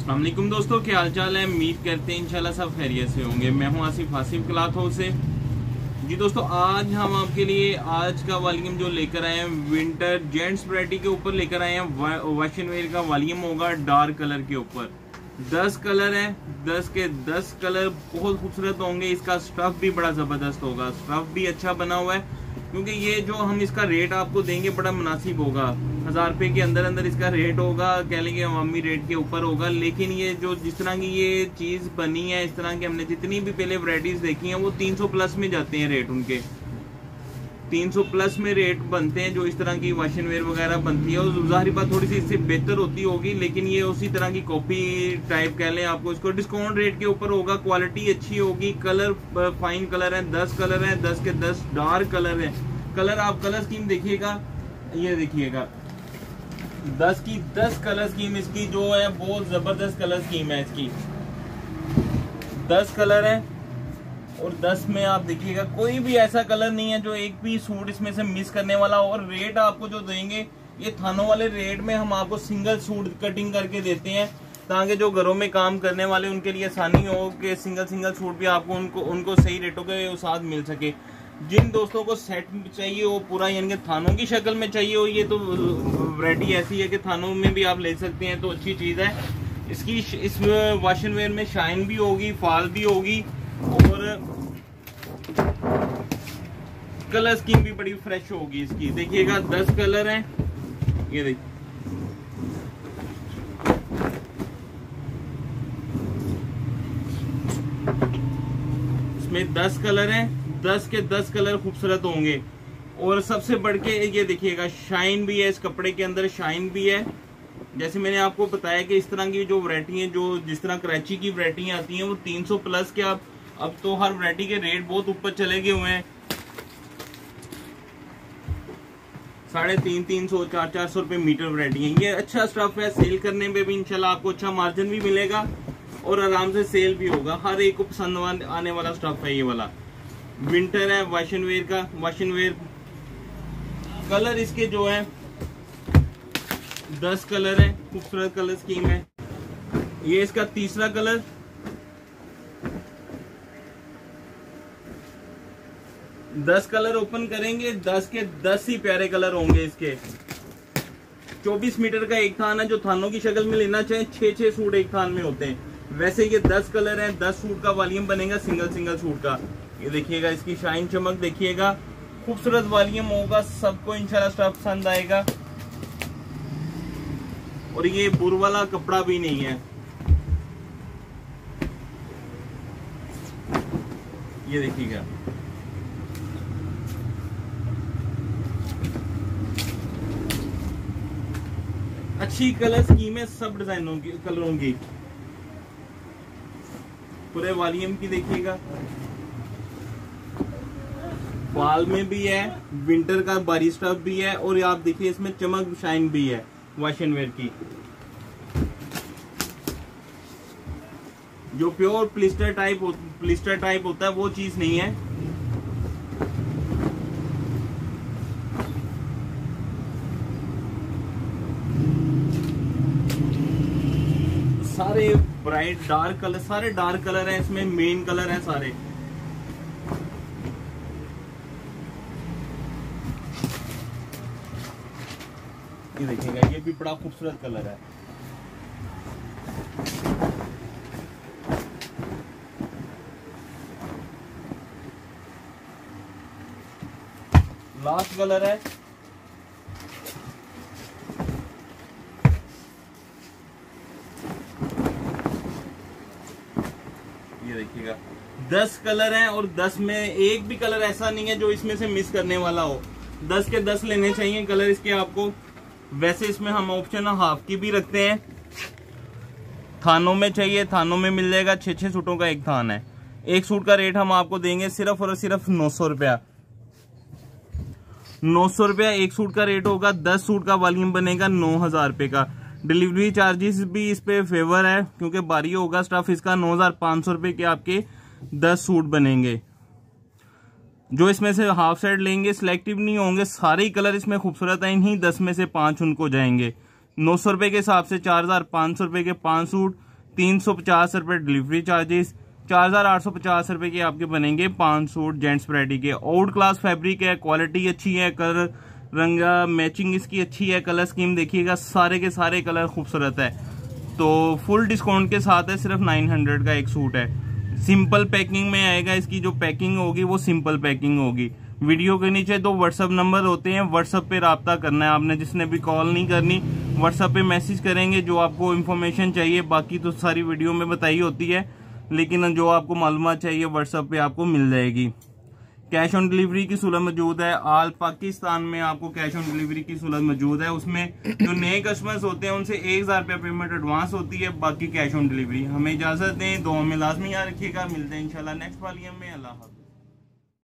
अस्सलाम वालेकुम दोस्तों, क्या हाल चाल है। उम्मीद करते हैं इंशाल्लाह सब खैरियत से होंगे। मैं हूं आसिफ आसिफ क्लॉथ हाउस से। जी दोस्तों, आज हम आपके लिए आज का वॉल्यूम जो लेकर आए हैं विंटर जेंट्स वैरायटी के ऊपर लेकर आए हैं। वाशन वेयर का वॉल्यूम होगा डार्क कलर के ऊपर। 10 कलर है, 10 के 10 कलर बहुत खूबसूरत होंगे। इसका स्टफ भी बड़ा जबरदस्त होगा, स्टफ भी अच्छा बना हुआ है, क्योंकि ये जो हम इसका रेट आपको देंगे बड़ा मुनासिब होगा। 1000 रुपए के अंदर अंदर इसका रेट होगा, कह लेंगे अवामी रेट के ऊपर होगा। लेकिन ये जो जिस तरह की ये चीज बनी है, इस तरह की हमने जितनी भी पहले वैरायटीज देखी हैं वो 300 प्लस में जाते हैं रेट उनके। 300 प्लस में रेट बनते हैं जो इस तरह की वाशन वेयर वगैरह बनती है। और जाहिर बात थोड़ी सी इससे बेहतर होती होगी, लेकिन ये उसी तरह की कॉपी टाइप कह लें आपको। इसको डिस्काउंट रेट के ऊपर होगा, क्वालिटी अच्छी होगी, कलर फाइन कलर है। 10 कलर है, 10 के 10 डार्क कलर है। कलर आप कलर स्कीम देखिएगा, ये देखिएगा 10 की 10 कलर स्कीम इसकी जो है बहुत जबरदस्त कलर स्कीम है इसकी। 10 कलर है और 10 में आप देखिएगा कोई भी ऐसा कलर नहीं है जो एक भी सूट इसमें से मिस करने वाला हो। और रेट आपको जो देंगे ये थानों वाले रेट में हम आपको सिंगल सूट कटिंग करके देते हैं, ताकि जो घरों में काम करने वाले उनके लिए आसानी हो कि सिंगल सूट भी आपको उनको सही रेटों के साथ मिल सके। जिन दोस्तों को सेट चाहिए वो पूरा यानी कि थानों की शक्ल में चाहिए हो, ये तो वैरायटी ऐसी है कि थानों में भी आप ले सकते हैं, तो अच्छी चीज है इसकी। इस वाशन वेयर में शाइन भी होगी, फॉल भी होगी और कलर स्कीम भी बड़ी फ्रेश होगी इसकी। देखिएगा 10 कलर हैं, ये देखिए इसमें 10 कलर हैं, 10 के 10 कलर खूबसूरत होंगे। और सबसे बढ़ के ये देखिएगा शाइन भी है, इस कपड़े के अंदर शाइन भी है। जैसे मैंने आपको बताया कि इस तरह की जो वैरायटी है, जो जिस तरह कराची की वैरायटियां आती हैं वो 300 प्लस के। अब तो हर वैरायटी के रेट बहुत ऊपर चले गए हुए हैं, 350-300 400 रुपए मीटर वैरायटी है। ये अच्छा स्टफ है, सेल करने में भी इंशाल्लाह आपको अच्छा मार्जिन भी मिलेगा और आराम से सेल भी होगा। हर एक को पसंद आने वाला स्टफ है ये वाला। विंटर है वाशन वेयर का। वाशन वेयर कलर इसके जो है 10 कलर है, खूबसूरत कलर स्कीम है। ये इसका तीसरा कलर, दस कलर ओपन करेंगे, 10 के 10 ही प्यारे कलर होंगे इसके। 24 मीटर का एक थान है, जो थानों की शक्ल में लेना चाहे 6-6 सूट एक थान में होते हैं। वैसे ये 10 कलर है, 10 सूट का वॉल्यूम बनेगा सिंगल सूट का। ये देखिएगा इसकी शाइन चमक देखिएगा, खूबसूरत वॉल्यूम होगा, सबको इंशाल्लाह स्टफ पसंद आएगा। और ये बुर वाला कपड़ा भी नहीं है, ये देखिएगा। अच्छी कलर स्कीम है सब डिजाइनों की, कलरों की। पूरे वॉल्यूम की देखिएगा, बाल में भी है, विंटर का बारी स्टफ भी है। और आप देखिए इसमें चमक शाइन भी है वाशन वेयर की। जो प्योर प्लिस्टर टाइप होता है वो चीज नहीं है। सारे ब्राइट डार्क कलर, सारे डार्क कलर हैं इसमें, मेन कलर हैं सारे। ये देखिएगा, ये भी बड़ा खूबसूरत कलर है। लास्ट कलर है, ये देखिएगा 10 कलर हैं और 10 में एक भी कलर ऐसा नहीं है जो इसमें से मिस करने वाला हो। 10 के 10 लेने चाहिए कलर इसके आपको। वैसे इसमें हम ऑप्शन हाफ की भी रखते हैं, थानों में चाहिए थानों में मिल जाएगा। 6-6 सूटों का एक थान है। एक सूट का रेट हम आपको देंगे सिर्फ और सिर्फ 900 रुपया। 900 रुपया एक सूट का रेट होगा। 10 सूट का वॉल्यूम बनेगा 9000 रुपए का। डिलीवरी चार्जेस भी इस पे फेवर है, क्योंकि भारी होगा स्टफ इसका। 9500 रुपए के आपके 10 सूट बनेंगे। जो इसमें से हाफ सेट लेंगे सिलेक्टिव नहीं होंगे, सारे ही कलर इसमें खूबसूरत हैं, 10 में से 5 उनको जाएंगे। 900 रुपए के हिसाब से 4500 रुपए के 5 सूट, 350 रुपये डिलीवरी चार्जेस, 4850 रुपये के आपके बनेंगे 5 सूट जेंट्स वैरायटी के। आउट क्लास फैब्रिक है, क्वालिटी अच्छी है, कलर रंगा मैचिंग इसकी अच्छी है, कलर स्कीम देखिएगा सारे के सारे कलर खूबसूरत है। तो फुल डिस्काउंट के साथ है, सिर्फ 900 का एक सूट है। सिंपल पैकिंग में आएगा, इसकी जो पैकिंग होगी वो सिंपल पैकिंग होगी। वीडियो के नीचे 2 व्हाट्सअप नंबर होते हैं, व्हाट्सअप पे राब्ता करना है आपने। जिसने भी कॉल नहीं करनी, व्हाट्सअप पे मैसेज करेंगे जो आपको इन्फॉर्मेशन चाहिए। बाकी तो सारी वीडियो में बताई होती है, लेकिन जो आपको मालूमात चाहिए व्हाट्सअप पे आपको मिल जाएगी। कैश ऑन डिलीवरी की सहूलत मौजूद है, ऑल पाकिस्तान में आपको कैश ऑन डिलीवरी की सहूलत मौजूद है। उसमें जो नए कस्टमर्स होते हैं उनसे 1000 रुपया पेमेंट एडवांस होती है, बाकी कैश ऑन डिलीवरी। हमें इजाजत दें, दुआ में लाजमी याद रखिएगा। मिलते हैं इंशाल्लाह नेक्स्ट वॉल्यूम में। अल्लाह हाफ़िज़।